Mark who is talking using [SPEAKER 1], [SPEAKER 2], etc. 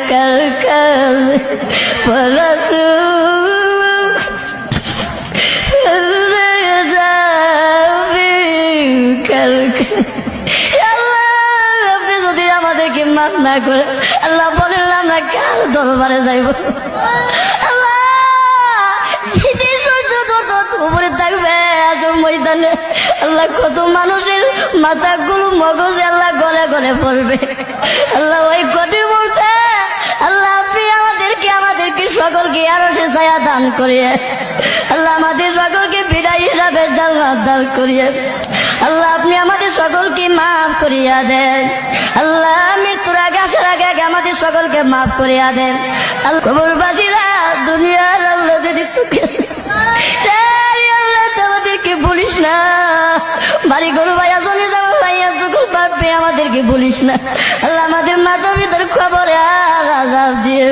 [SPEAKER 1] কার কাছে পড়াশু যাবি কার আল্লাহ, আপনি যদি আমাদেরকে মাফ না করে আল্লাহ বলেন আমরা কার দরবারে যাইব? আল্লাহ, যেদিন সূর্য উপরে থাকবে আসল ময়দানে আল্লাহ, কত মানুষের মাথাগুলো মগজে আল্লাহ গলে গলে পড়বে। আল্লাহ, ওই কঠিন মুহূর্তে আল্লাহ আপনি আমাদেরকে সকলকে আরো সে ছায়া দান করিয়ে আল্লাহ আমাদের সকলকে বিদায় হিসাবে জান্নাত দান করিয়ে আল্লাহ আপনি আমাদের সকলকে মাফ করিয়া দেন। আল্লাহ মৃত্যুর আগে আসার আগে আগে আমাদের সকলকে মাফ করিয়া দেন। আল্লাহ কবরবাসীরা দুনিয়ার আল্লাহ যদি গেছে আমাদেরকে বলিস না, বাড়ি গরু ভাইয়া চলে যাবো ভাইয়া যখন পারবে আমাদেরকে বলিস না। আল্লাহ আমাদের মাথা ভিতর খবর আর আজাব দিয়ে